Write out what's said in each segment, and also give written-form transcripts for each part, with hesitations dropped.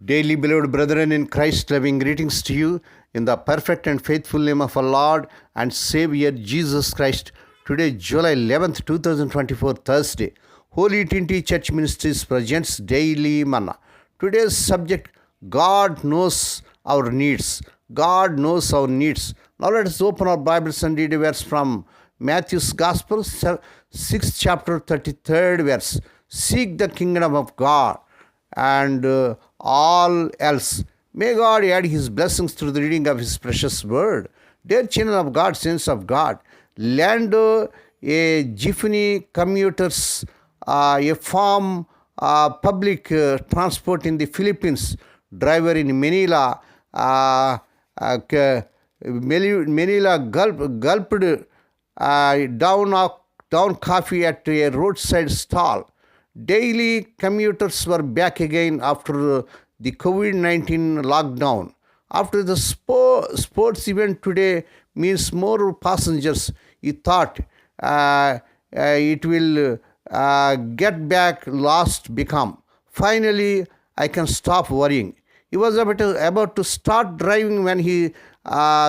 Daily beloved brethren in Christ, loving greetings to you in the perfect and faithful name of our Lord and Savior Jesus Christ. Today, July 11th, 2024, Thursday, Holy Trinity Church Ministries presents Daily Manna. Today's subject, God knows our needs. God knows our needs. Now let us open our Bibles and read a verse from Matthew's Gospel, 6th chapter, 33rd verse. Seek the kingdom of God and all else. May God add His blessings through the reading of His precious word. Dear children of God, saints of God, Lando, a Jiffany commuters, a farm public transport in the Philippines, driver in Manila, Manila gulped down coffee at a roadside stall. Daily commuters were back again after the COVID-19 lockdown. After the sports event today means more passengers, he thought it will get back lost become. Finally, I can stop worrying. He was about to start driving when he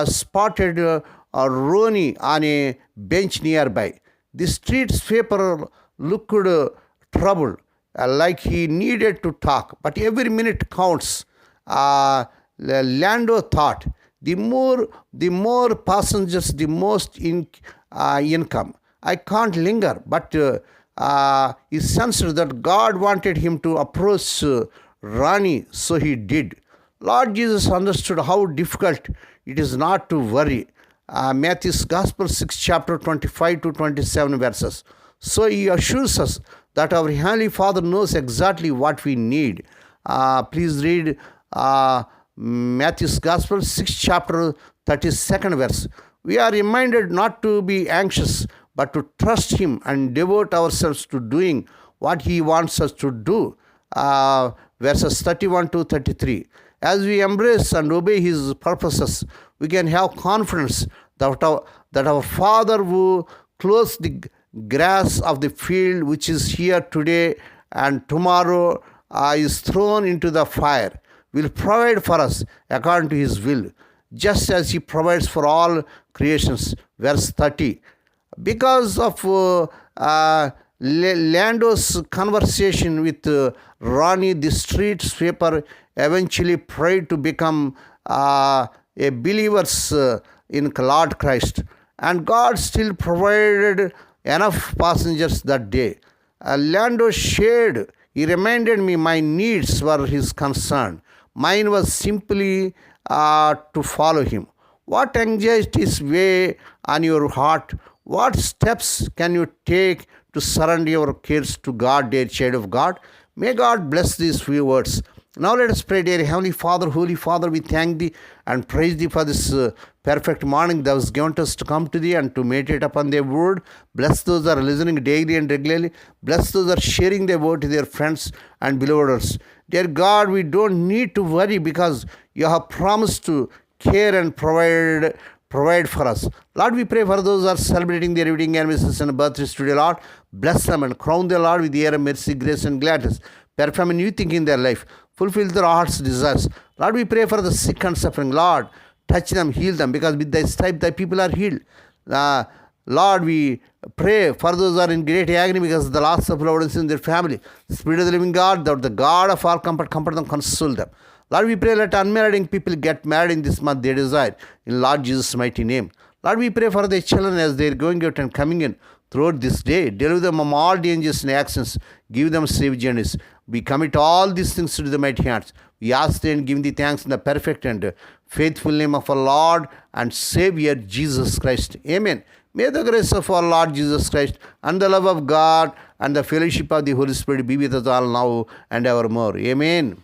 spotted Ronnie on a bench nearby. The street sweeper looked troubled, like he needed to talk, but every minute counts. Lando thought, the more passengers, the most income. I can't linger, but he sensed that God wanted him to approach Rani, so he did. Lord Jesus understood how difficult it is not to worry. Matthew's Gospel, 6 chapter 25 to 27 verses. So he assures us that our Heavenly Father knows exactly what we need. Please read Matthew's Gospel, 6 chapter 32nd verse. We are reminded not to be anxious, but to trust Him and devote ourselves to doing what He wants us to do. Verses 31 to 33. As we embrace and obey His purposes, we can have confidence that our Father who clothes the grass of the field, which is here today and tomorrow is thrown into the fire, will provide for us according to His will, just as He provides for all creations. Verse 30. Because of Lando's conversation with Ronnie, the street sweeper eventually prayed to become a believer in Lord Christ. And God still provided enough passengers that day. Lando shared, he reminded me my needs were his concern. Mine was simply to follow him. What anxieties weigh on your heart? What steps can you take to surrender your cares to God, dear child of God? May God bless these few words. Now let us pray. Dear Heavenly Father, Holy Father, we thank Thee and praise Thee for this perfect morning Thou hast given us to come to Thee and to meditate upon Thy word. Bless those that are listening daily and regularly. Bless those that are sharing Thy word to their friends and beloveds. Dear God, we don't need to worry because You have promised to care and provide for us. Lord, we pray for those who are celebrating their wedding anniversaries and birthdays today, Lord. Bless them and crown them, Lord, with the air of mercy, grace, and gladness. Perform a new thing in their life. Fulfill their heart's desires. Lord, we pray for the sick and suffering. Lord, touch them, heal them, because with Thy stripe, Thy people are healed. Lord, we pray for those who are in great agony because of the loss of loved ones in their family. Spirit of the living God, Thou art the God of all comfort them, console them. Lord, we pray, let unmarried people get married in this month they desire. In Lord Jesus' mighty name. Lord, we pray for the children as they are going out and coming in throughout this day. Deliver them from all dangers and accidents. Give them safe journeys. We commit all these things to the mighty hands. We ask Thee and give Thee thanks in the perfect and faithful name of our Lord and Savior Jesus Christ. Amen. May the grace of our Lord Jesus Christ and the love of God and the fellowship of the Holy Spirit be with us all now and evermore. Amen.